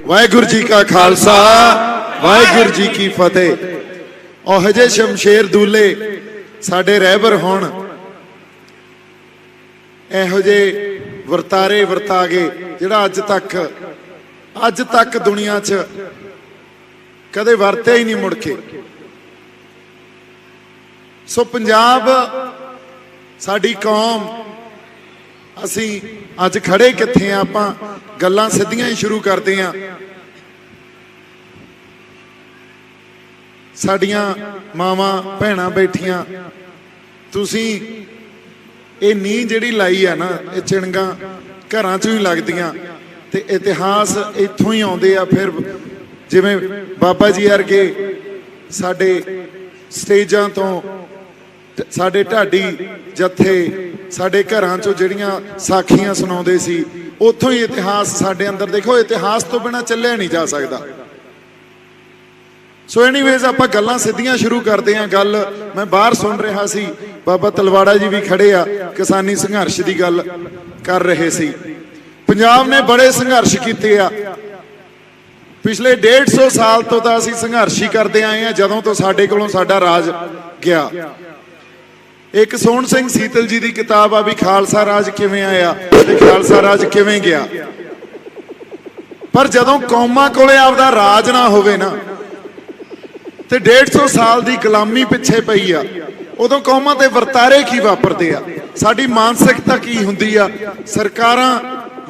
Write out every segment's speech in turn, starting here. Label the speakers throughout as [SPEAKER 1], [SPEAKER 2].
[SPEAKER 1] वाहिगुरू जी का खालसा वाहिगुरू जी की फतेह। और हजे शमशेर दूले साडे रहबर होण, इहो जे वरतारे वरता गए जिहड़ा अज तक दुनिया च कदे वरत्या ही नहीं मुड़ के। सो पंजाब साडी कौम, असी अज खड़े कित्थे आ, आपां गल्लां सिद्धियां ही शुरू करदे आ। साडियां मावां भैणां बैठियां, तुसीं ये नींह जिहड़ी लाई है ना, ये चिणगां घरां चों ही लगदियां ते इतिहास इत्थों ही आउंदे आ। फिर जिवें बाबा जी वर्गे साडे स्टेजां तो साडे ढाडी जत्थे साडे घरां चों जिहड़ियां साखियां सुणाउंदे सी, उत्थों ही इतिहास साडे अंदर। देखो, इतिहास तो बिना चलिया नहीं जा सकदा। सो एनीवेज आपां गल्लां सिद्धियां शुरू करते हैं। गल मैं बाहर सुन रहा सी, बाबा तलवाड़ा जी भी खड़े आ, किसानी संघर्ष की गल कर रहे सी। पंजाब ने बड़े संघर्ष किए आ पिछले 150 साल तो असीं संघर्ष ही करते आए हैं, जदों तो साडे कोलों साडा राज गया। एक सोहन सिंह सीतल जी की किताब आ भी खालसा राज किवें आया ते खालसा राज किवें गया। पर जदों कौमां कोले आपदा राज ना होवे ना ते 150 साल की गुलामी पिछे पई आ, उदों कौमां ते वरतारे की वापरदे आ, साडी मानसिकता की हुंदी आ, सरकारां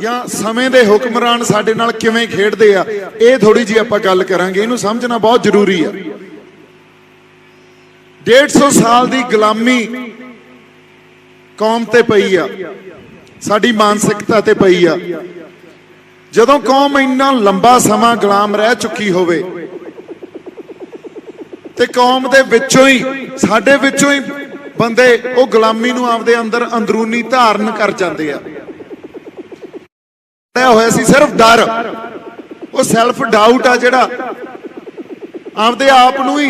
[SPEAKER 1] या समय दे हुक्मरान साडे नाल किवें खेडदे आ, ये थोड़ी जी आपां गल करांगे। इहनूं समझना बहुत जरूरी है। 150 साल की गुलामी कौम ते पई आ, साडी मानसिकता ते पई आ। जदों कौम इन्ना लंबा समा गुलाम रह चुकी होवे ते कौम दे विचों ही साडे विचों ही बंदे वो गुलामी नूं आपदे अंदर अंदरूनी धारण कर जांदे आ। होया सी सिर्फ डर, वो सैल्फ डाउट आ जिहड़ा आपदे आप नूं ही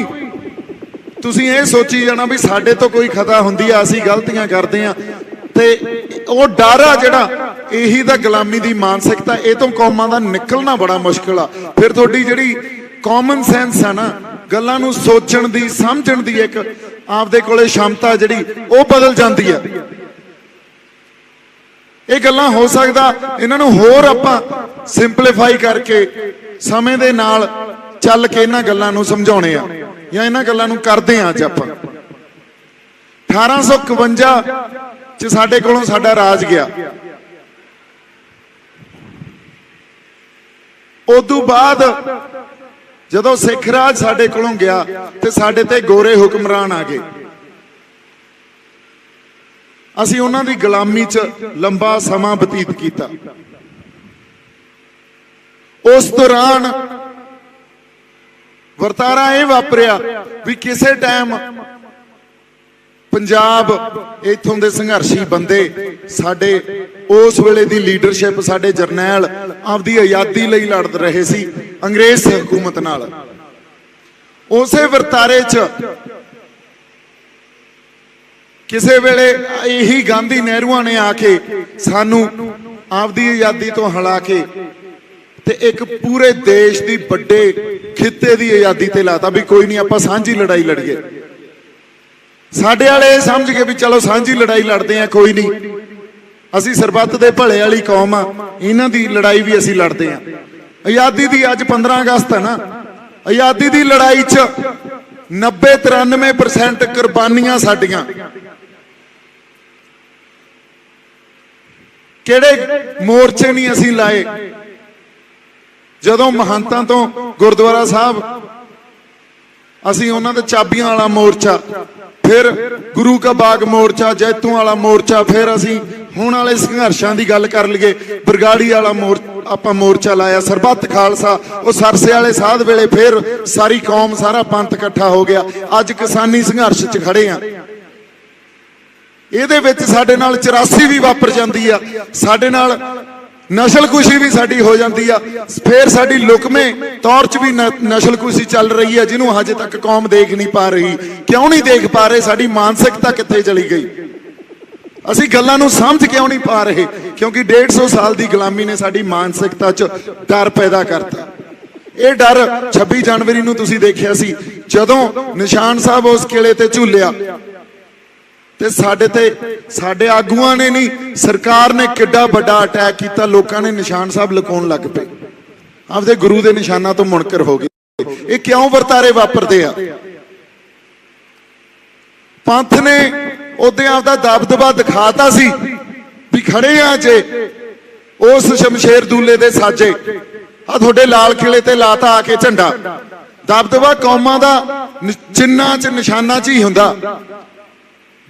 [SPEAKER 1] तुसीं ये सोची जाना भी साडे तो कोई खता हुंदी आ, असीं गलतियां करदे आ, ते वो डर आ जिहड़ा यही दा गुलामी दी मानसिकता, ये तो कौमां दा निकलना बड़ा मुश्किल आ। फिर तुहाडी जिहड़ी कॉमन सेंस है ना, गल्लां नूं सोचण दी समझण दी एक आपदे कोले क्षमता जिहड़ी वो बदल जांदी है। ये गल्लां हो सकदा इन्हां नूं होर आपां सिंपलीफाई करके समय दे नाल चल के इन्हां गल्लां नूं समझाउणे आ या इन्हां गल्लां नूं करदे आ। अज आपां 1851 च साडे कोलों साडा राज गया। उदों बाद जदों सिख राज साडे कोलों गया ते साडे ते गोरे हुक्मरान आ गए। असीं उन्हां दी गुलामी च लंबा समा बतीत किया। उस दौरान वरतारा यह वापरिया भी किसी टाइम पंजाब इत्थों दे संघर्षी बंदे साडे उस वेले दी लीडरशिप, साडे जरनैल आपदी आज़ादी लई लड़ रहे सी अंग्रेज हुकूमत नाल। उसे वरतारे च किसी वेले यही गांधी नेहरूआं ने आके सानू आपदी आज़ादी तो हला के ते एक पूरे देश की बड़े खिते की आज़ादी ते लाता भी कोई नहीं, आपां सांझी लड़ाई लड़ीए। साडे वाले समझ के भी चलो सांझी लड़ाई लड़ते हैं, कोई नहीं, असी सरबत दे भले वाली कौम आ, इन्हां दी लड़ाई भी असी लड़ते हैं। आज़ादी दी अज 15 अगस्त है ना, आज़ादी दी लड़ाई च 90-93% कुर्बानियां साडियां। किहड़े मोर्चे नहीं असी लाए जदों महंतां तो गुरुद्वारा साहब असी उन्हां दे चाबियां वाला मोर्चा, फिर गुरु का बाग मोर्चा, जैतों वाला मोर्चा, फिर असी हुण वाले संघर्षां दी गल कर लईए बरगाड़ी वाला आपां मोर्चा लाया, सरबत खालसा वो सरसे वाले साध वेले फिर सारी कौम सारा पंथ इकट्ठा हो गया। अज किसानी संघर्ष च खड़े आ। ਇਹਦੇ ਵਿੱਚ ਸਾਡੇ ਨਾਲ 84 भी वापर जाती है, ਸਾਡੇ ਨਾਲ नस्लकुशी भी साडी हो जाती है, फिर साडी लुकमे तौर च भी नस्लकुशी चल रही है जिन्हों हजे तक कौम देख नहीं पा रही। क्यों नहीं देख पा रहे? साडी मानसिकता कित्थे चली गई? असी गल्लां नूं समझ क्यों नहीं पा रहे? क्योंकि 150 साल की गुलामी ने साडी मानसिकता च डर पैदा करता। ਇਹ ਡਰ 26 ਜਨਵਰੀ ਨੂੰ ਤੁਸੀਂ ਦੇਖਿਆ ਸੀ ਜਦੋਂ ਨਿਸ਼ਾਨ ਸਾਹਿਬ ਉਸ ਕਿਲੇ ਤੇ ਝੂਲਿਆ ਤੇ ਸਾਡੇ ਆਗੂਆਂ ਨੇ ਨਹੀਂ, ਸਰਕਾਰ ਨੇ ਕਿੱਡਾ ਵੱਡਾ ਅਟੈਕ ਕੀਤਾ। ਲੋਕਾਂ ਨੇ ਨਿਸ਼ਾਨ ਸਾਹਿਬ ਲੁਕਾਉਣ ਲੱਗ ਪਏ, ਆਪਦੇ ਗੁਰੂ ਦੇ ਨਿਸ਼ਾਨਾਂ ਤੋਂ ਮੁਨਕਰ ਹੋ ਗਏ। ਇਹ ਕਿਉਂ ਵਰਤਾਰੇ ਵਾਪਰਦੇ ਆ? ਪੰਥ ਨੇ ਉਹਦੇ ਆਪਦਾ ਦਬਦਬਾ ਦਿਖਾਤਾ ਸੀ ਵੀ ਖੜੇ ਆ ਜੇ ਉਸ ਸ਼ਮਸ਼ੇਰ ਦੂਲੇ ਦੇ ਸਾਜੇ, ਆ ਤੁਹਾਡੇ ਲਾਲ ਕਿਲੇ ਤੇ ਲਾਤਾ ਆ ਕੇ ਝੰਡਾ। ਦਬਦਬਾ ਕੌਮਾਂ ਦਾ ਚਿੰਨ੍ਹਾਂ 'ਚ ਨਿਸ਼ਾਨਾਂ 'ਚ ਹੀ ਹੁੰਦਾ।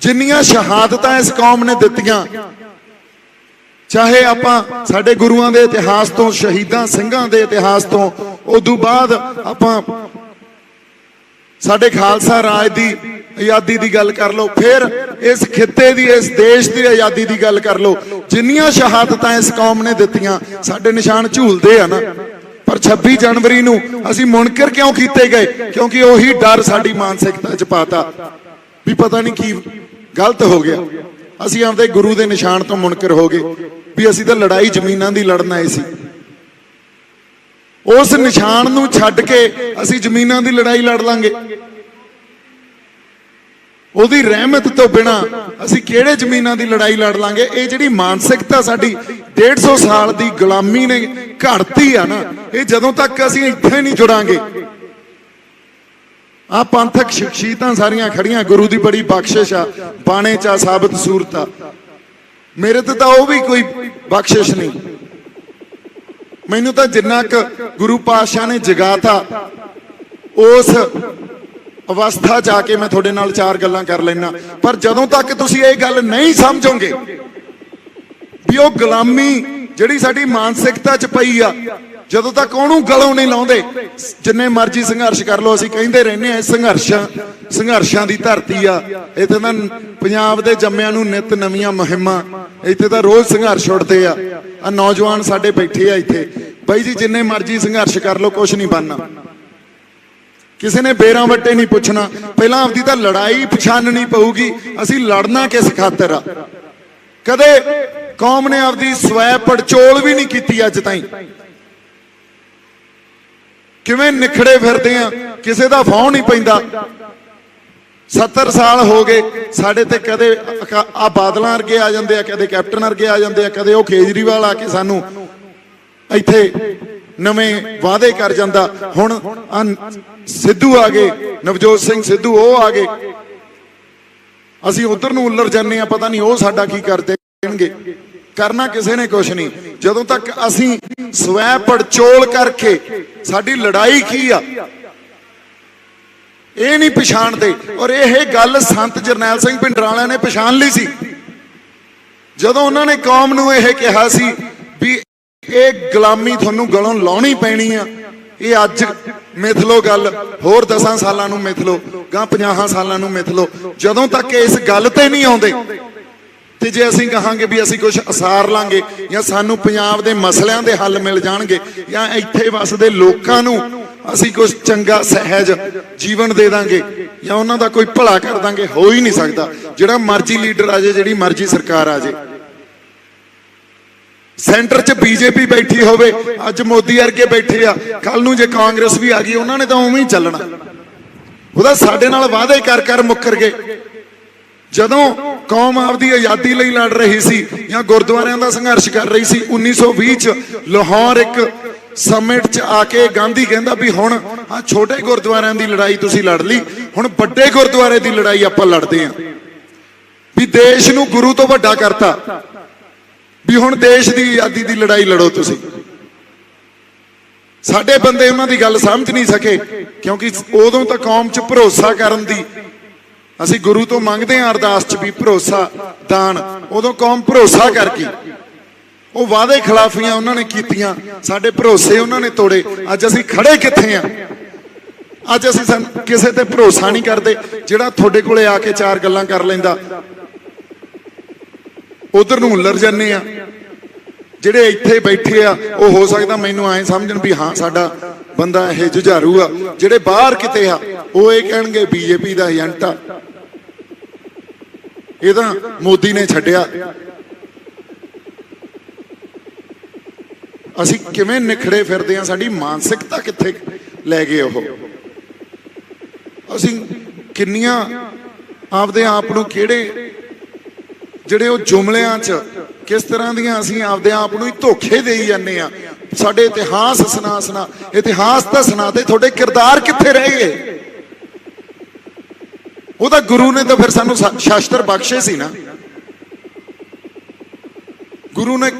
[SPEAKER 1] ਜਿੰਨੀਆਂ ਸ਼ਹਾਦਤਾਂ ਇਸ ਕੌਮ ਨੇ ਦਿੱਤੀਆਂ, ਚਾਹੇ ਆਪਾਂ ਸਾਡੇ ਗੁਰੂਆਂ ਦੇ ਇਤਿਹਾਸ ਤੋਂ, ਸ਼ਹੀਦਾਂ ਸਿੰਘਾਂ ਦੇ ਇਤਿਹਾਸ ਤੋਂ, ਉਦੋਂ ਬਾਅਦ ਆਪਾਂ ਸਾਡੇ ਖਾਲਸਾ ਰਾਜ ਦੀ ਆਜ਼ਾਦੀ ਦੀ ਗੱਲ ਕਰ ਲਓ, ਫਿਰ ਇਸ ਖਿੱਤੇ ਦੀ, ਇਸ ਦੇਸ਼ ਦੀ ਆਜ਼ਾਦੀ ਦੀ ਗੱਲ ਕਰ ਲਓ। ਜਿੰਨੀਆਂ ਸ਼ਹਾਦਤਾਂ ਇਸ ਕੌਮ ਨੇ ਦਿੱਤੀਆਂ, ਸਾਡੇ ਨਿਸ਼ਾਨ ਝੂਲਦੇ ਆ ਨਾ। ਪਰ 26 ਜਨਵਰੀ ਨੂੰ ਅਸੀਂ ਮੁਨਕਰ ਕਿਉਂ ਕੀਤੇ ਗਏ? ਕਿਉਂਕਿ ਉਹੀ ਡਰ ਸਾਡੀ ਮਾਨਸਿਕਤਾ 'ਚ ਪਾਤਾ ਵੀ ਪਤਾ ਨਹੀਂ ਕੀ ਗਲਤ ਹੋ ਗਿਆ। ਅਸੀਂ ਆਪਦੇ ਗੁਰੂ ਦੇ ਨਿਸ਼ਾਨ ਤੋਂ ਮੁਨਕਰ ਹੋ ਗਏ ਵੀ ਅਸੀਂ ਤਾਂ ਲੜਾਈ ਜ਼ਮੀਨਾਂ ਦੀ ਲੜਨ ਆਏ ਸੀ। ਉਸ ਨਿਸ਼ਾਨ ਨੂੰ ਛੱਡ ਕੇ ਅਸੀਂ ਜ਼ਮੀਨਾਂ ਦੀ ਲੜਾਈ ਲੜ ਲਾਂਗੇ। ਉਹਦੀ ਰਹਿਮਤ ਤੋਂ ਬਿਨਾ ਅਸੀਂ ਕਿਹੜੇ ਜ਼ਮੀਨਾਂ ਦੀ ਲੜਾਈ ਲੜ ਲਾਂਗੇ? ਇਹ ਜਿਹੜੀ ਮਾਨਸਿਕਤਾ ਸਾਡੀ 150 ਸਾਲ ਦੀ ਗੁਲਾਮੀ ਨੇ ਘੜਤੀ ਆ ਨਾ, ਇਹ ਜਦੋਂ ਤੱਕ ਅਸੀਂ ਇੱਥੇ ਨਹੀਂ ਜੁੜਾਂਗੇ। ਆ ਪੰਥਕ ਸ਼ਖਸੀਅਤਾਂ ਸਾਰੀਆਂ ਖੜੀਆਂ, ਗੁਰੂ ਦੀ ਬੜੀ ਬਖਸ਼ਿਸ਼ ਆ, ਬਾਣੇ 'ਚ ਸਾਬਤ ਸੂਰਤ ਆ। ਮੇਰੇ ਤੇ ਤਾਂ ਉਹ ਵੀ ਕੋਈ ਬਖਸ਼ਿਸ਼ ਨਹੀਂ। ਮੈਨੂੰ ਤਾਂ ਜਿੰਨਾ ਕੁ ਗੁਰੂ ਪਾਤਸ਼ਾਹ ਨੇ ਜਗਾਤਾ, ਉਸ ਅਵਸਥਾ 'ਚ ਆ ਕੇ ਮੈਂ ਤੁਹਾਡੇ ਨਾਲ ਚਾਰ ਗੱਲਾਂ ਕਰ ਲੈਣਾ। ਪਰ ਜਦੋਂ ਤੱਕ ਤੁਸੀਂ ਇਹ ਗੱਲ ਨਹੀਂ ਸਮਝੋਗੇ ਵੀ ਉਹ ਗੁਲਾਮੀ ਜਿਹੜੀ ਸਾਡੀ ਮਾਨਸਿਕਤਾ 'ਚ ਪਈ ਆ, ਜਦੋਂ ਤੱਕ ਉਹਨੂੰ ਗਲੋਂ ਨਹੀਂ ਲਾਉਂਦੇ, ਜਿੰਨੇ ਮਰਜ਼ੀ ਸੰਘਰਸ਼ ਕਰ ਲਓ। ਅਸੀਂ ਕਹਿੰਦੇ ਰਹਿੰਦੇ ਆ ਸੰਘਰਸ਼ਾਂ ਦੀ ਧਰਤੀ ਆ, ਇੱਥੇ ਤਾਂ ਪੰਜਾਬ ਦੇ ਜੰਮਿਆਂ ਨੂੰ ਨਿਤ ਨਵੀਆਂ ਮੁਹਿੰਮਾਂ, ਇੱਥੇ ਤਾਂ ਰੋਜ਼ ਸੰਘਰਸ਼ ਉੱਠਦੇ ਆ। ਆ ਨੌਜਵਾਨ ਸਾਡੇ ਬੈਠੇ ਆ ਇੱਥੇ, ਬਾਈ ਜੀ ਜਿੰਨੇ ਮਰਜ਼ੀ ਸੰਘਰਸ਼ ਕਰ ਲਓ, ਕੁਛ ਨਹੀਂ ਬਣਨਾ। ਕਿਸੇ ਨੇ ਬੇਰਾਂ ਵੱਟੇ ਨਹੀਂ ਪੁੱਛਣਾ, ਪਹਿਲਾਂ ਆਪਦੀ ਤਾਂ ਲੜਾਈ ਪਛਾਣਨੀ ਪਊਗੀ। ਅਸੀਂ ਲੜਨਾ ਕਿਸ ਖਾਤਰ ਆ? ਕਦੇ ਕੌਮ ਨੇ ਆਪਦੀ ਸਵੈ ਪੜਚੋਲ ਵੀ ਨਹੀਂ ਕੀਤੀ ਅੱਜ ਤਾਈਂ। ਕਿਵੇਂ ਨਿਖੜੇ ਫਿਰਦੇ ਆ, ਕਿਸੇ ਦਾ ਫੌਂ ਨਹੀਂ ਪੈਂਦਾ। 70 ਸਾਲ ਹੋ ਗਏ ਸਾਡੇ ਤੇ, ਕਦੇ ਆ ਬਾਦਲਾਂ ਵਰਗੇ ਆ ਜਾਂਦੇ ਆ, ਕਦੇ ਕੈਪਟਨ ਵਰਗੇ ਆ ਜਾਂਦੇ ਆ, ਕਦੇ ਉਹ ਕੇਜਰੀਵਾਲ ਆ ਕੇ ਸਾਨੂੰ ਇੱਥੇ ਨਵੇਂ ਵਾਅਦੇ ਕਰ ਜਾਂਦਾ। ਹੁਣ ਸਿੱਧੂ ਆ ਗਏ, ਨਵਜੋਤ ਸਿੰਘ ਸਿੱਧੂ, ਉਹ ਆ ਗਏ। ਅਸੀਂ ਉਧਰ ਨੂੰ ਉਲਰ ਜਾਂਦੇ ਆ, ਪਤਾ ਨਹੀਂ ਉਹ ਸਾਡਾ ਕੀ ਕਰਦੇ ਦੇਣਗੇ। ਕਰਨਾ ਕਿਸੇ ਨੇ ਕੁਛ ਨਹੀਂ ਜਦੋਂ ਤੱਕ ਅਸੀਂ ਸਵੈ ਪੜਚੋਲ ਕਰਕੇ ਸਾਡੀ ਲੜਾਈ ਕੀ ਆ ਇਹ ਨਹੀਂ ਪਛਾਣਦੇ। ਔਰ ਇਹ ਗੱਲ ਸੰਤ ਜਰਨੈਲ ਸਿੰਘ ਭਿੰਡਰਾਂਵਾਲਿਆਂ ਨੇ ਪਛਾਣ ਲਈ ਸੀ ਜਦੋਂ ਉਹਨਾਂ ਨੇ ਕੌਮ ਨੂੰ ਇਹ ਕਿਹਾ ਸੀ ਵੀ ਇਹ ਗੁਲਾਮੀ ਤੁਹਾਨੂੰ ਗਲੋਂ ਲਾਉਣੀ ਪੈਣੀ ਆ। ਇਹ ਅੱਜ ਮਿਥ ਲੋ ਗੱਲ, ਹੋਰ 10 ਸਾਲਾਂ ਨੂੰ ਮਿਥ ਲੋ, ਗਾਂ 50 ਸਾਲਾਂ ਨੂੰ ਮਿਥ ਲੋ। ਜਦੋਂ ਤੱਕ ਇਸ ਗੱਲ ਤੇ ਨਹੀਂ ਆਉਂਦੇ ਤੇ ਜੇ ਅਸੀਂ ਕਹਾਂਗੇ ਵੀ ਅਸੀਂ ਕੁਝ ਅਸਾਰ ਲਾਂਗੇ ਜਾਂ ਸਾਨੂੰ ਪੰਜਾਬ ਦੇ ਮਸਲਿਆਂ ਦੇ ਹੱਲ ਮਿਲ ਜਾਣਗੇ ਜਾਂ ਇੱਥੇ ਵਸਦੇ ਲੋਕਾਂ ਨੂੰ ਅਸੀਂ ਕੁਝ ਚੰਗਾ ਸਹਿਜ ਜੀਵਨ ਦੇ ਦਾਂਗੇ ਜਾਂ ਉਹਨਾਂ ਦਾ ਕੋਈ ਭਲਾ ਕਰ ਦਾਂਗੇ, ਹੋ ਹੀ ਨਹੀਂ ਸਕਦਾ। ਜਿਹੜਾ ਮਰਜ਼ੀ ਲੀਡਰ ਆ ਜਾਏ, ਜਿਹੜੀ ਮਰਜ਼ੀ ਸਰਕਾਰ ਆ ਜਾਏ, ਸੈਂਟਰ 'ਚ ਬੀਜੇਪੀ ਬੈਠੀ ਹੋਵੇ, ਅੱਜ ਮੋਦੀ ਵਰਗੇ ਬੈਠੇ ਆ, ਕੱਲ ਨੂੰ ਜੇ ਕਾਂਗਰਸ ਵੀ ਆ ਗਈ ਉਹਨਾਂ ਨੇ ਤਾਂ ਉਵੇਂ ਹੀ ਚੱਲਣਾ। ਉਹਦਾ ਸਾਡੇ ਨਾਲ ਵਾਅਦੇ ਕਰ ਕਰ ਮੁੱਕਰ ਗਏ। ਜਦੋਂ ਕੌਮ ਆਪਦੀ ਆਜ਼ਾਦੀ ਲਈ ਲੜ ਰਹੀ ਸੀ ਜਾਂ ਗੁਰਦੁਆਰਿਆਂ ਦਾ ਸੰਘਰਸ਼ ਕਰ ਰਹੀ ਸੀ, 1920 ਚ ਲਾਹੌਰ ਇੱਕ ਸਮਿਟ 'ਚ ਆ ਕੇ ਗਾਂਧੀ ਕਹਿੰਦਾ ਵੀ ਹੁਣ ਆ ਛੋਟੇ ਗੁਰਦੁਆਰਿਆਂ ਦੀ ਲੜਾਈ ਤੁਸੀਂ ਲੜ ਲਈ, ਹੁਣ ਵੱਡੇ ਗੁਰਦੁਆਰੇ ਦੀ ਲੜਾਈ ਆਪਾਂ ਲੜਦੇ ਆਂ। ਵੀ ਦੇਸ਼ ਨੂੰ ਗੁਰੂ ਤੋਂ ਵੱਡਾ ਕਰਤਾ, ਵੀ ਹੁਣ ਦੇਸ਼ ਦੀ ਆਜ਼ਾਦੀ ਦੀ ਲੜਾਈ ਲੜੋ ਤੁਸੀਂ। ਸਾਡੇ ਬੰਦੇ ਉਹਨਾਂ ਦੀ ਗੱਲ ਸਮਝ ਨਹੀਂ ਸਕੇ ਕਿਉਂਕਿ ਉਦੋਂ ਤਾਂ ਕੌਮ 'ਚ ਭਰੋਸਾ ਕਰਨ ਦੀ ਅਸੀਂ ਗੁਰੂ ਤੋਂ ਮੰਗਦੇ ਆਂ ਅਰਦਾਸ 'ਚ ਵੀ ਭਰੋਸਾ ਦਾਨ, ਉਦੋਂ ਕੌਮ ਭਰੋਸਾ ਕਰ ਗਈ। ਉਹ ਵਾਅਦੇ ਖਿਲਾਫੀਆਂ ਉਹਨਾਂ ਨੇ ਕੀਤੀਆਂ, ਸਾਡੇ ਭਰੋਸੇ ਉਹਨਾਂ ਨੇ ਤੋੜੇ। ਅੱਜ ਅਸੀਂ ਖੜੇ ਕਿੱਥੇ ਆਂ? ਅੱਜ ਅਸੀਂ ਕਿਸੇ ਤੇ ਭਰੋਸਾ ਨਹੀਂ ਕਰਦੇ। ਜਿਹੜਾ ਤੁਹਾਡੇ ਕੋਲੇ ਆ ਕੇ ਚਾਰ ਗੱਲਾਂ ਕਰ ਲੈਂਦਾ ਉਧਰ ਨੂੰ ਉਲਰ ਜਾਂਦੇ ਆ। ਜਿਹੜੇ ਇੱਥੇ ਬੈਠੇ ਆ ਉਹ ਹੋ ਸਕਦਾ ਮੈਨੂੰ ਐਂ ਸਮਝਣ ਵੀ ਹਾਂ ਸਾਡਾ ਬੰਦਾ ਇਹ ਜੁਝਾਰੂ ਆ। ਜਿਹੜੇ ਬਾਹਰ ਕਿਤੇ ਆ ਉਹ ਇਹ ਕਹਿਣਗੇ ਬੀਜੇਪੀ ਦਾ ਏਜੰਟ ਆ, ਇਹ ਤਾਂ ਮੋਦੀ ਨੇ ਛੱਡਿਆ। ਅਸੀਂ ਕਿਵੇਂ ਨਿਖੜੇ ਫਿਰਦੇ ਹਾਂ, ਸਾਡੀ ਮਾਨਸਿਕਤਾ ਕਿੱਥੇ ਲੈ ਗਏ ਉਹ। ਅਸੀਂ ਕਿੰਨੀਆਂ ਆਪਦੇ ਆਪ ਨੂੰ ਕਿਹੜੇ ਜਿਹੜੇ ਉਹ ਜੁਮਲਿਆਂ 'ਚ ਕਿਸ ਤਰ੍ਹਾਂ ਦੀਆਂ ਅਸੀਂ ਆਪਦੇ ਆਪ ਨੂੰ ਹੀ ਧੋਖੇ ਦੇਈ ਜਾਂਦੇ ਆ। ਸਾਡੇ ਇਤਿਹਾਸ ਸੁਣਾ ਇਤਿਹਾਸ ਤਾਂ ਸੁਣਾ ਤੇ ਤੁਹਾਡੇ ਕਿਰਦਾਰ ਕਿੱਥੇ ਰਹਿ ਗਏ? ਉਹ ਤਾਂ ਗੁਰੂ ਨੇ ਤਾਂ ਫਿਰ ਸਾਨੂੰ ਸ਼ਾਸਤਰ ਬਖਸ਼ੇ ਸੀ ਨਾ। ਗੁਰੂ ਨੇ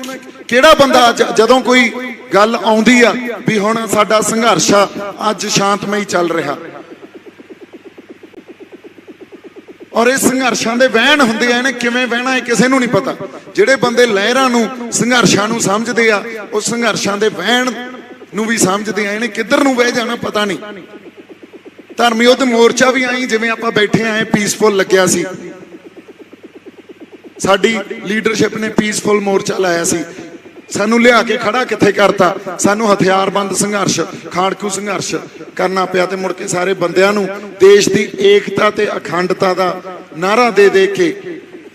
[SPEAKER 1] ਕਿਹੜਾ ਬੰਦਾ ਜਦੋਂ ਕੋਈ ਗੱਲ ਆਉਂਦੀ ਆ ਵੀ ਹੁਣ ਸਾਡਾ ਸੰਘਰਸ਼ ਆ ਅੱਜ ਸ਼ਾਂਤਮਈ ਚੱਲ ਰਿਹਾ, ਔਰ ਇਹ ਸੰਘਰਸ਼ਾਂ ਦੇ ਵਹਿਣ ਹੁੰਦੇ ਆ, ਇਹਨੇ ਕਿਵੇਂ ਵਹਿਣਾ ਹੈ ਕਿਸੇ ਨੂੰ ਨਹੀਂ ਪਤਾ। ਜਿਹੜੇ ਬੰਦੇ ਲਹਿਰਾਂ ਨੂੰ ਸੰਘਰਸ਼ਾਂ ਨੂੰ ਸਮਝਦੇ ਆ ਉਹ ਸੰਘਰਸ਼ਾਂ ਦੇ ਵਹਿਣ ਨੂੰ ਵੀ ਸਮਝਦੇ ਆ, ਇਹਨੇ ਕਿੱਧਰ ਨੂੰ ਵਹਿ ਜਾਣਾ ਪਤਾ ਨਹੀਂ। ਧਰਮ ਯੁੱਧ ਮੋਰਚਾ ਵੀ ਆਈ ਜਿਵੇਂ ਆਪਾਂ ਬੈਠੇ ਆਏ ਪੀਸਫੁਲ ਲੱਗਿਆ ਸੀ, ਸਾਡੀ ਲੀਡਰਸ਼ਿਪ ਨੇ ਪੀਸਫੁਲ ਮੋਰਚਾ ਲਾਇਆ ਸੀ, ਸਾਨੂੰ ਲਿਆ ਕੇ ਖੜਾ ਕਿੱਥੇ ਕਰਤਾ। ਸਾਨੂੰ ਹਥਿਆਰਬੰਦ ਸੰਘਰਸ਼ ਖਾੜਕੂ ਸੰਘਰਸ਼ ਕਰਨਾ ਪਿਆ ਤੇ ਮੁੜ ਕੇ ਸਾਰੇ ਬੰਦਿਆਂ ਨੂੰ ਦੇਸ਼ ਦੀ ਏਕਤਾ ਤੇ ਅਖੰਡਤਾ ਦਾ ਨਾਰਾ ਦੇ ਦੇ ਕੇ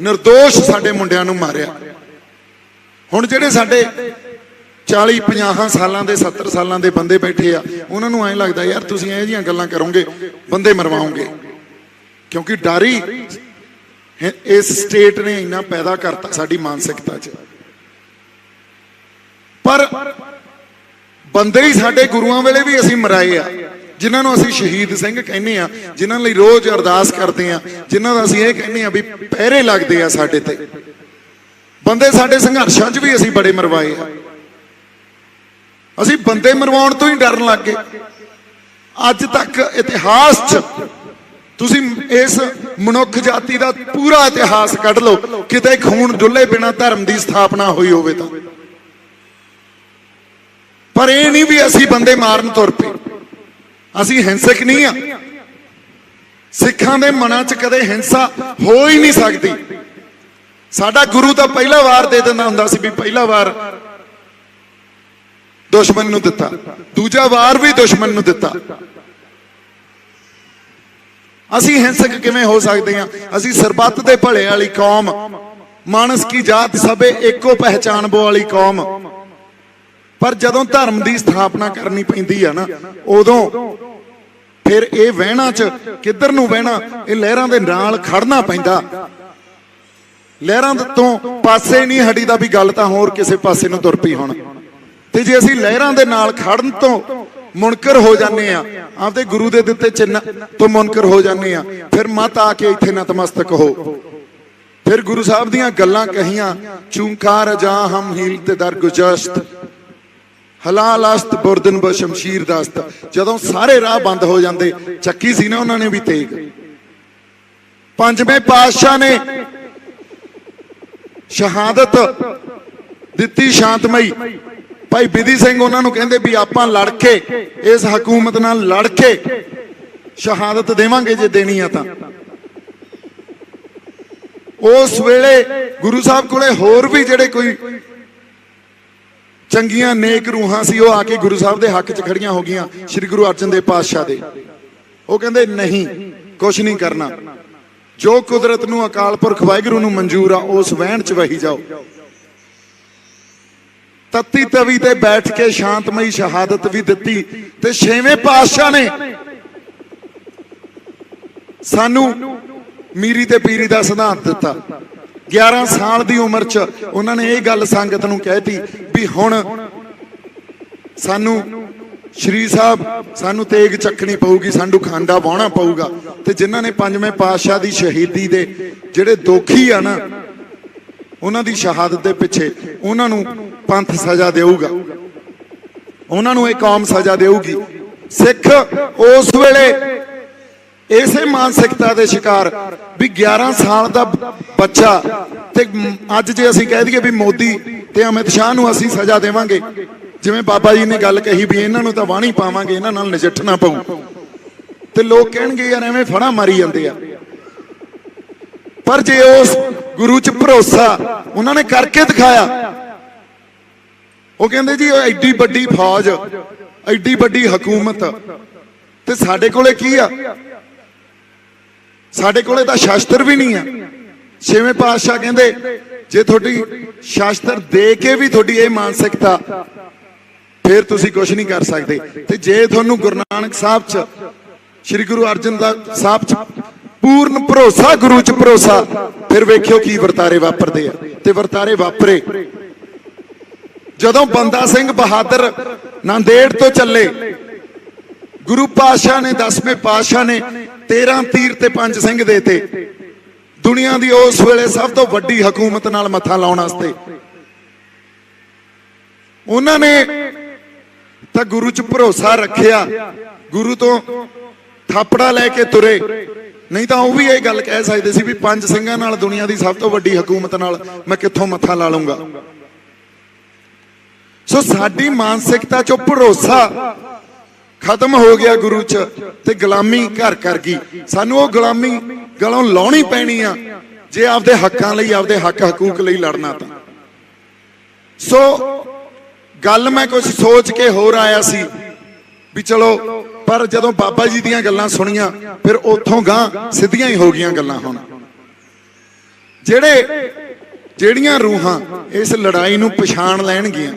[SPEAKER 1] ਨਿਰਦੋਸ਼ ਸਾਡੇ ਮੁੰਡਿਆਂ ਨੂੰ ਮਾਰਿਆ। ਹੁਣ ਜਿਹੜੇ ਸਾਡੇ 40-50 ਸਾਲਾਂ ਦੇ 70 ਸਾਲਾਂ ਦੇ ਬੰਦੇ ਬੈਠੇ ਆ, ਉਹਨਾਂ ਨੂੰ ਐਂ ਲੱਗਦਾ ਯਾਰ ਤੁਸੀਂ ਇਹੋ ਜਿਹੀਆਂ ਗੱਲਾਂ ਕਰੋਗੇ ਬੰਦੇ ਮਰਵਾਓਗੇ, ਕਿਉਂਕਿ ਡਰ ਹੀ ਇਸ ਸਟੇਟ ਨੇ ਇੰਨਾ ਪੈਦਾ ਕਰਤਾ ਸਾਡੀ ਮਾਨਸਿਕਤਾ 'ਚ। ਪਰ ਬੰਦੇ ਹੀ ਸਾਡੇ ਗੁਰੂਆਂ ਵੇਲੇ ਵੀ ਅਸੀਂ ਮਰਾਏ ਆ, ਜਿਨ੍ਹਾਂ ਨੂੰ ਅਸੀਂ ਸ਼ਹੀਦ ਸਿੰਘ ਕਹਿੰਦੇ ਆ, ਜਿਨ੍ਹਾਂ ਲਈ ਰੋਜ਼ ਅਰਦਾਸ ਕਰਦੇ ਆ, ਜਿਨ੍ਹਾਂ ਦਾ ਅਸੀਂ ਇਹ ਕਹਿੰਦੇ ਆ ਵੀ ਪਹਿਰੇ ਲੱਗਦੇ ਆ ਸਾਡੇ ਤੇ। ਬੰਦੇ ਸਾਡੇ ਸੰਘਰਸ਼ਾਂ 'ਚ ਵੀ ਅਸੀਂ ਬੜੇ ਮਰਵਾਏ ਆ। ਅਸੀਂ ਬੰਦੇ ਮਰਵਾਉਣ ਤੋਂ ਹੀ ਡਰਨ ਲੱਗ ਗਏ। ਅੱਜ ਤੱਕ ਇਤਿਹਾਸ 'ਚ ਤੁਸੀਂ ਇਸ ਮਨੁੱਖ ਜਾਤੀ ਦਾ ਪੂਰਾ ਇਤਿਹਾਸ ਕੱਢ ਲਓ, ਕਿਤੇ ਖੂਨ ਡੁੱਲੇ ਬਿਨਾਂ ਧਰਮ ਦੀ ਸਥਾਪਨਾ ਹੋਈ ਹੋਵੇ ਤਾਂ। ਪਰ ਇਹ ਨਹੀਂ ਵੀ ਅਸੀਂ ਬੰਦੇ ਮਾਰਨ ਤੁਰ ਪਏ, ਅਸੀਂ ਹਿੰਸਕ ਨਹੀਂ ਆ। ਸਿੱਖਾਂ ਦੇ ਮਨਾਂ 'ਚ ਕਦੇ ਹਿੰਸਾ ਹੋ ਹੀ ਨਹੀਂ ਸਕਦੀ। ਸਾਡਾ ਗੁਰੂ ਤਾਂ ਪਹਿਲਾ ਵਾਰ ਦੇ ਦਿੰਦਾ ਹੁੰਦਾ ਸੀ ਵੀ ਪਹਿਲਾ ਵਾਰ ਦੁਸ਼ਮਣ ਨੂੰ ਦਿੱਤਾ, ਦੂਜਾ ਵਾਰ ਵੀ ਦੁਸ਼ਮਣ ਨੂੰ ਦਿੱਤਾ। ਅਸੀਂ ਹਿੰਸਕ ਕਿਵੇਂ ਹੋ ਸਕਦੇ ਹਾਂ? ਅਸੀਂ ਸਰਬੱਤ ਦੇ ਭਲੇ ਵਾਲੀ ਕੌਮ, ਮਾਨਸ ਕੀ ਜਾਤ ਸਭੇ ਏਕੋ ਪਹਿਚਾਨ ਬੋ ਵਾਲੀ ਕੌਮ। ਪਰ ਜਦੋਂ ਧਰਮ ਦੀ ਸਥਾਪਨਾ ਕਰਨੀ ਪੈਂਦੀ ਆ ਨਾ, ਉਦੋਂ ਫਿਰ ਇਹ ਵਹਿਣਾ 'ਚ ਕਿੱਧਰ ਨੂੰ ਵਹਿਣਾ, ਇਹ ਲਹਿਰਾਂ ਦੇ ਨਾਲ ਖੜਨਾ ਪੈਂਦਾ। ਲਹਿਰਾਂ ਤੋਂ ਪਾਸੇ ਨਹੀਂ ਹਟੀਦਾ ਵੀ ਗੱਲ ਤਾਂ ਹੋਰ ਕਿਸੇ ਪਾਸੇ ਨੂੰ ਤੁਰ ਪਈ ਹੁਣ। ਤੇ ਜੇ ਅਸੀਂ ਲਹਿਰਾਂ ਦੇ ਨਾਲ ਖੜਨ ਤੋਂ ਮੁਨਕਰ ਹੋ ਜਾਂਦੇ ਆ, ਆਪਦੇ ਗੁਰੂ ਦੇ ਦਿੱਤੇ ਚਿੰਨ੍ਹ ਤੋਂ ਮੁਨਕਰ ਹੋ ਜਾਂਦੇ ਆ, ਫਿਰ ਮਤ ਆ ਕੇ ਇੱਥੇ ਨਤਮਸਤਕ ਹੋ। ਫਿਰ ਗੁਰੂ ਸਾਹਿਬ ਦੀਆਂ ਗੱਲਾਂ ਕਹੀਆਂ, ਚੂੰਕਾਰ ਜਾ ਹਮ ਹੀਲ ਤੇ ਦਰ ਗੁਜਸ਼ਤ ਹਲਾਲ ਅਸਤ ਬੁਰਦਨ ਬ ਸ਼ਮਸ਼ੀਰ ਦਸਤ। ਜਦੋਂ ਸਾਰੇ ਰਾਹ ਬੰਦ ਹੋ ਜਾਂਦੇ, ਚੱਕੀ ਸੀ ਨਾ ਉਹਨਾਂ ਨੇ ਵੀ ਤੇਗ। ਪੰਜਵੇਂ ਪਾਤਸ਼ਾਹ ਨੇ ਸ਼ਹਾਦਤ ਦਿੱਤੀ ਸ਼ਾਂਤਮਈ। ਭਾਈ ਬਿਧੀ ਸਿੰਘ ਉਹਨਾਂ ਨੂੰ ਕਹਿੰਦੇ ਵੀ ਆਪਾਂ ਲੜ ਕੇ ਇਸ ਹਕੂਮਤ ਨਾਲ ਲੜ ਕੇ ਸ਼ਹਾਦਤ ਦੇਵਾਂਗੇ ਜੇ ਦੇਣੀ ਆ ਤਾਂ। ਉਸ ਵੇਲੇ ਗੁਰੂ ਸਾਹਿਬ ਕੋਲੇ ਹੋਰ ਵੀ ਜਿਹੜੇ ਕੋਈ ਚੰਗੀਆਂ ਨੇਕ ਰੂਹਾਂ ਸੀ, ਉਹ ਆ ਕੇ ਗੁਰੂ ਸਾਹਿਬ ਦੇ ਹੱਕ 'ਚ ਖੜੀਆਂ ਹੋ ਗਈਆਂ, ਸ੍ਰੀ ਗੁਰੂ ਅਰਜਨ ਦੇਵ ਪਾਤਸ਼ਾਹ ਦੇ। ਉਹ ਕਹਿੰਦੇ ਨਹੀਂ, ਕੁਛ ਨਹੀਂ ਕਰਨਾ, ਜੋ ਕੁਦਰਤ ਨੂੰ ਅਕਾਲ ਪੁਰਖ ਵਾਹਿਗੁਰੂ ਨੂੰ ਮਨਜ਼ੂਰ ਆ ਉਸ ਵਹਿਣ 'ਚ ਵਹੀ ਜਾਓ। ਤਤੀ ਤਵੀ ਤੇ ਬੈਠ ਕੇ ਸ਼ਾਂਤਮਈ ਸ਼ਹਾਦਤ ਵੀ ਦਿੱਤੀ। ਤੇ ਛੇਵੇਂ ਪਾਤਸ਼ਾਹ ਨੇ ਸਾਨੂੰ ਮੀਰੀ ਤੇ ਪੀਰੀ ਦਾ ਸਿਧਾਂਤ ਦਿੱਤਾ। 11 ਸਾਲ ਦੀ ਉਮਰ 'ਚ ਉਹਨਾਂ ਨੇ ਇਹ ਗੱਲ ਸੰਗਤ ਨੂੰ ਕਹਿਤੀ ਵੀ ਹੁਣ ਸਾਨੂੰ ਸ਼੍ਰੀ ਸਾਹਿਬ ਸਾਨੂੰ ਤੇਗ ਚੱਕਣੀ ਪਊਗੀ, ਸਾਨੂੰ ਖਾਂਡਾ ਵਾਹੁਣਾ ਪਊਗਾ। ਤੇ ਜਿਨ੍ਹਾਂ ਨੇ ਪੰਜਵੇਂ ਪਾਤਸ਼ਾਹ ਦੀ ਸ਼ਹੀਦੀ ਦੇ ਜਿਹੜੇ ਦੋਖੀ ਆ ਨਾ, ਉਹਨਾਂ ਦੀ ਸ਼ਹਾਦਤ ਦੇ ਪਿੱਛੇ ਉਹਨਾਂ ਨੂੰ ਪੰਥ ਸਜ਼ਾ ਦੇਊਗਾ, ਉਹਨਾਂ ਨੂੰ ਇਹ ਕੌਮ ਸਜ਼ਾ ਦੇਊਗੀ। ਸਿੱਖ ਉਸ ਵੇਲੇ ਇਸੇ ਮਾਨਸਿਕਤਾ ਦੇ ਸ਼ਿਕਾਰ ਵੀ 11 ਸਾਲ ਦਾ ਬੱਚਾ, ਤੇ ਅੱਜ ਜੇ ਅਸੀਂ ਕਹਿ ਦਈਏ ਵੀ ਮੋਦੀ ਤੇ ਅਮਿਤ ਸ਼ਾਹ ਨੂੰ ਅਸੀਂ ਸਜ਼ਾ ਦੇਵਾਂਗੇ, ਜਿਵੇਂ ਬਾਬਾ ਜੀ ਨੇ ਗੱਲ ਕਹੀ ਵੀ ਇਹਨਾਂ ਨੂੰ ਤਾਂ ਵਾਹਣੀ ਪਾਵਾਂਗੇ, ਇਹਨਾਂ ਨਾਲ ਨਜਿੱਠਣਾ ਪਊ, ਤੇ ਲੋਕ ਕਹਿਣਗੇ ਯਾਰ ਐਵੇਂ ਫੜਾ ਮਾਰੀ ਜਾਂਦੇ ਆ। ਪਰ ਜੇ ਉਸ ਗੁਰੂ 'ਚ ਭਰੋਸਾ ਉਹਨਾਂ ਨੇ ਕਰਕੇ ਦਿਖਾਇਆ, ਉਹ ਕਹਿੰਦੇ ਜੀ ਐਡੀ ਵੱਡੀ ਫੌਜ, ਐਡੀ ਵੱਡੀ ਹਕੂਮਤ, ਤੇ ਸਾਡੇ ਕੋਲੇ ਕੀ ਆ? ਸਾਡੇ ਕੋਲੇ ਤਾਂ ਸ਼ਾਸਤਰ ਵੀ ਨਹੀਂ ਆ। ਛੇਵੇਂ ਪਾਤਸ਼ਾਹ ਕਹਿੰਦੇ ਜੇ ਤੁਹਾਡੀ ਸ਼ਾਸਤਰ ਦੇ ਕੇ ਵੀ ਤੁਹਾਡੀ ਇਹ ਮਾਨਸਿਕਤਾ फिर तुसी कुछ नहीं कर सकते। ते जे तुहानू गुरु नानक साहब च, श्री गुरु अर्जन साहब च पूर्ण भरोसा, गुरु च भरोसा, फिर वेखियो की वर्तारे वापरदे आ। ते वर्तारे वापरे जदों बंदा सिंह बहादुर नांदेड़ तो चले, गुरु पातशाह ने 10वें पातशाह ने 13 तीर ते 5 सिंह देते दुनिया की उस वेले सब तो वड्डी हकूमत नाल मत्था लाउण वास्ते। उन्होंने तो गुरु च भरोसा रखिया, गुरु तो थापड़ा लैके तुरे, नहीं तो वह भी ये गल कह सकते सी भी 5 सिंघां नाल दुनिया की सब तो वड्डी हकूमत नाल मैं कित्थों मत्था ला लूंगा। सो साडी मानसिकता चो भरोसा खत्म हो गया गुरु च, ते गुलामी घर कर गई। सानू वो गुलामी गलों लाउणी पैनी आ जे आपदे हक्कां लई, आपदे हक हकूक लई लड़ना। तां सो गल मैं कुछ सोच के होर आया सी भी चलो, पर जदों बाबा जी दीयां गल्लां सुनियां फिर उत्थों गां सिद्धियां ही हो गईयां गल्लां। हुण ਜਿਹੜੀਆਂ रूहां इस लड़ाई नूं पछाण लैणगियां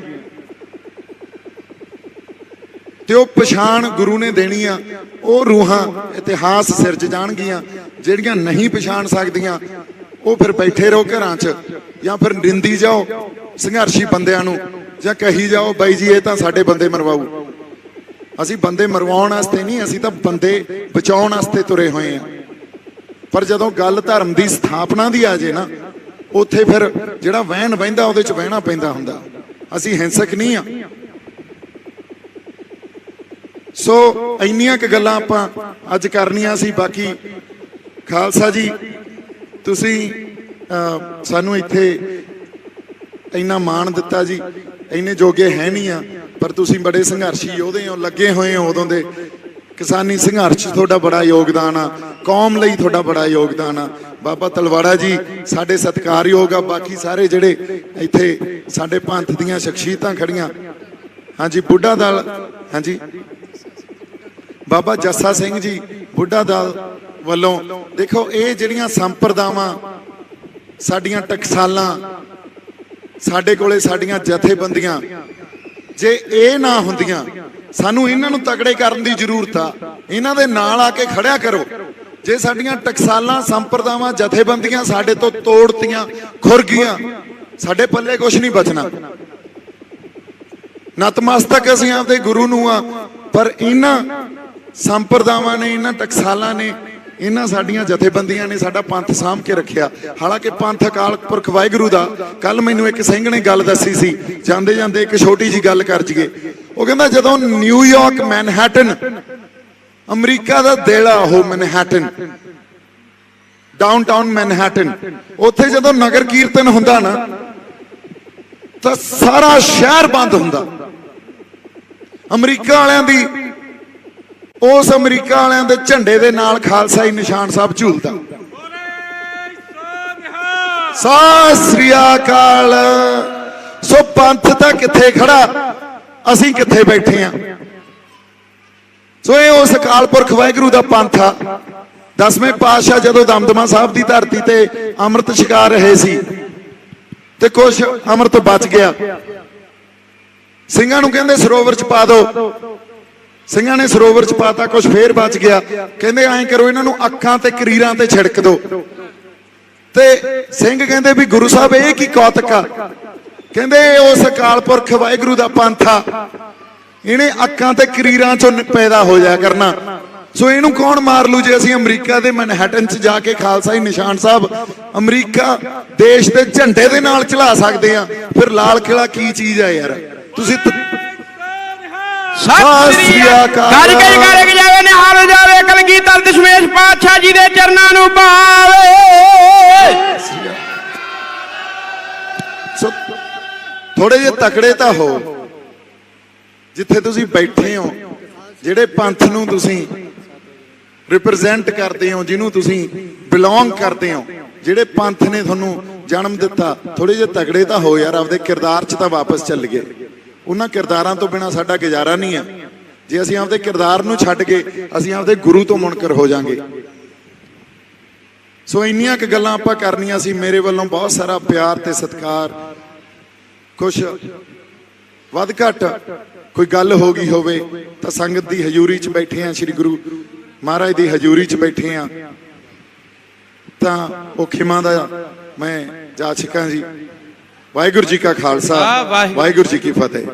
[SPEAKER 1] ते वो पछाण गुरु ने देनी आ, वो रूहां इतिहास सिरज जाणगियां। ਜਿਹੜੀਆਂ नहीं पछाण सकदियां वो फिर बैठे रहो घरां च, या फिर निंदी जाओ संघर्षी बंदियां नूं, ਜਾਂ कही जाओ बाई जी ये तां साडे बंदे मरवाऊ। ਅਸੀਂ ਬੰਦੇ ਮਰਵਾਉਣ ਵਾਸਤੇ ਨਹੀਂ, ਅਸੀਂ ਤਾਂ ਬੰਦੇ ਬਚਾਉਣ ਵਾਸਤੇ ਤੁਰੇ ਹੋਏ ਆ। ਪਰ ਜਦੋਂ ਗੱਲ ਧਰਮ ਦੀ ਸਥਾਪਨਾ ਦੀ ਆ ਜੇ ਨਾ, ਉੱਥੇ ਫਿਰ ਜਿਹੜਾ ਵਹਿਣ ਵਹਿੰਦਾ ਉਹਦੇ ਚ ਵਹਿਣਾ ਪੈਂਦਾ ਹੁੰਦਾ। ਅਸੀਂ ਹਿੰਸਕ ਨਹੀਂ ਆ। ਸੋ ਇੰਨੀਆਂ ਕੁ ਗੱਲਾਂ ਆਪਾਂ ਅੱਜ ਕਰਨੀਆਂ ਸੀ। ਬਾਕੀ ਖਾਲਸਾ ਜੀ ਤੁਸੀਂ ਸਾਨੂੰ ਇੱਥੇ ਇੰਨਾ ਮਾਣ ਦਿੱਤਾ ਜੀ, ਇੰਨੇ ਜੋਗੇ ਹੈ ਨਹੀਂ ਆ, पर तुसीं बड़े संघर्षी योधे हो, लगे हुए हो उदों दे। किसानी संघर्ष तुहाडा बड़ा योगदान आ, कौम लई तुहाडा बड़ा योगदान आ। बाबा तलवाड़ा जी साडे सत्कारयोग आ। बाकी सारे जिहड़े इत्थे साडे पंथ दीयां शख्सियतां खड़ियां, हाँ जी बुढ़ा दल, हाँ जी बाबा जस्सा सिंह जी बुढ़ा दल वालों, देखो ये जिहड़ियां संप्रदावां साडियां टकसालां, साडे कोले साडियां जथेबंदियां, जे ये ना हुंदियां सानू इन्हां नूं तगड़े करन दी जरूरत आ। इन्हां दे नाल आके खड़िया करो। जे साडियां टकसालां संप्रदावां जथेबंदियां साडे तो तोड़तियां खुर गईयां, साडे पल्ले कुछ नहीं बचना। नतमस्तक असीं आपदे गुरु नूं आ, पर इन्हां संप्रदावां ने, इन्हां टकसालां ने, इन्हां साडियां जथेबंदियां ने साडा पंथ साਂਭ के रखिया। हालांकि पंथ अकाल पुरख वाहिगुरू दा, कल मैनूं एक सिंह ने गल दसी सी, जांदे जांदे एक छोटी जी गल कर जईए। वो कहंदा जदों न्यूयॉर्क मैनहैटन, अमरीका दा दिल आ ओह मैनहैटन, डाउनटाउन मैनहैटन, उत्थे जदों नगर कीर्तन हुंदा ना तां सारा शहर बंद हुंदा। अमरीका वालियां दी उस अमरीका वालियां दे झंडे दे नाल खालसाई निशान साहब झूलदा। सत श्री अकाल। सो पंथ तां किथे खड़ा, असीं किथे बैठे आ। सो ये उस अकाल पुरख वाहिगुरू दा पंथ आ। 10वें पातशाह जदों दमदमा साहब दी धरती ते अमृत छका रहे सी ते कुछ अमृत बच गया, ਸਿੰਘਾਂ ਨੂੰ ਕਹਿੰਦੇ ਸਰੋਵਰ ਚ ਪਾ ਦਿਓ। ਸਿੰਘਾਂ ਨੇ ਸਰੋਵਰ ਚ ਪਾਤਾ, ਕੁਝ ਫੇਰ ਬਚ ਗਿਆ। ਕਹਿੰਦੇ ਐਂ ਕਰੋ ਇਹਨਾਂ ਨੂੰ ਅੱਖਾਂ ਤੇ ਕਰੀਰਾਂ ਤੇ ਛਿੜਕ ਦਿਓ। ਤੇ ਸਿੰਘ ਕਹਿੰਦੇ ਵੀ ਗੁਰੂ ਸਾਹਿਬ ਇਹ ਕੀ ਕੌਤਕ ਆ? ਕਹਿੰਦੇ ਉਸ ਅਕਾਲ ਪੁਰਖ ਵਾਹਿਗੁਰੂ ਦਾ ਪੰਥ ਆ, ਇਹਨੇ ਅੱਖਾਂ ਤੇ ਕਰੀਰਾਂ ਚੋਂ ਪੈਦਾ ਹੋ ਜਾਇਆ ਕਰਨਾ। ਸੋ ਇਹਨੂੰ ਕੌਣ ਮਾਰ ਲੂ ਜੇ ਅਸੀਂ ਅਮਰੀਕਾ ਦੇ ਮੈਨਹੈਟਨ ਚ ਜਾ ਕੇ ਖਾਲਸਾਈ ਨਿਸ਼ਾਨ ਸਾਹਿਬ ਅਮਰੀਕਾ ਦੇਸ਼ ਦੇ ਝੰਡੇ ਦੇ ਨਾਲ ਚਲਾ ਸਕਦੇ ਆ? ਫਿਰ ਲਾਲ ਕਿਲਾ ਕੀ ਚੀਜ਼ ਆ ਯਾਰ? ਤੁਸੀਂ
[SPEAKER 2] ਸਤਿ ਸ੍ਰੀ ਅਕਾਲ। ਗੱਜ ਕੇ ਕਰ ਜਾਵੇ ਨਿਹਾਲ ਜਾਵੇ ਕਲਗੀਧਰ ਦਸ਼ਮੇਸ਼ ਪਾਤਸ਼ਾਹ ਜੀ ਦੇ ਚਰਨਾਂ ਨੂੰ ਪਾਵੇ।
[SPEAKER 1] ਥੋੜੇ ਜਿਹੇ ਤਕੜੇ ਤਾਂ ਹੋ, ਜਿੱਥੇ ਤੁਸੀਂ ਬੈਠੇ ਹੋ, ਜਿਹੜੇ ਪੰਥ ਨੂੰ ਤੁਸੀਂ ਰਿਪਰੈਜ਼ੈਂਟ ਕਰਦੇ ਹੋ, ਜਿਹਨੂੰ ਤੁਸੀਂ ਬਿਲੋਂਗ ਕਰਦੇ ਹੋ, ਜਿਹੜੇ ਪੰਥ ਨੇ ਤੁਹਾਨੂੰ ਜਨਮ ਦਿੱਤਾ, ਥੋੜੇ ਜਿਹੇ ਤਕੜੇ ਤਾਂ ਹੋ ਯਾਰ। ਆਪਦੇ ਕਿਰਦਾਰ 'ਚ ਤਾਂ ਵਾਪਸ ਚੱਲ ਗਏ। ਉਹਨਾਂ ਕਿਰਦਾਰਾਂ ਤੋਂ ਬਿਨਾਂ ਸਾਡਾ ਗੁਜ਼ਾਰਾ ਨਹੀਂ ਹੈ। ਜੇ ਅਸੀਂ ਆਪਦੇ ਕਿਰਦਾਰ ਨੂੰ ਛੱਡ ਕੇ ਅਸੀਂ ਆਪਦੇ ਗੁਰੂ ਤੋਂ ਮੁਨਕਰ ਹੋ ਜਾਾਂਗੇ। ਸੋ ਇੰਨੀਆਂ ਕੁ ਗੱਲਾਂ ਆਪਾਂ ਕਰਨੀਆਂ ਸੀ। ਮੇਰੇ ਵੱਲੋਂ ਬਹੁਤ ਸਾਰਾ ਪਿਆਰ ਤੇ ਸਤਿਕਾਰ। ਕੁਛ ਵੱਧ ਘੱਟ ਕੋਈ ਗੱਲ ਹੋ ਗਈ ਹੋਵੇ ਤਾਂ ਸੰਗਤ ਦੀ ਹਜ਼ੂਰੀ 'ਚ ਬੈਠੇ ਆ, ਸ੍ਰੀ ਗੁਰੂ ਮਹਾਰਾਜ ਦੀ ਹਜ਼ੂਰੀ 'ਚ ਬੈਠੇ ਆ, ਤਾਂ ਉਹ ਖਿਮਾ ਦਾ ਮੈਂ ਜਾਚਕਾਂ ਜੀ। ਵਾਹਿਗੁਰੂ ਜੀ ਕਾ ਖਾਲਸਾ, ਵਾਹਿਗੁਰੂ ਜੀ ਕੀ ਫਤਿਹ।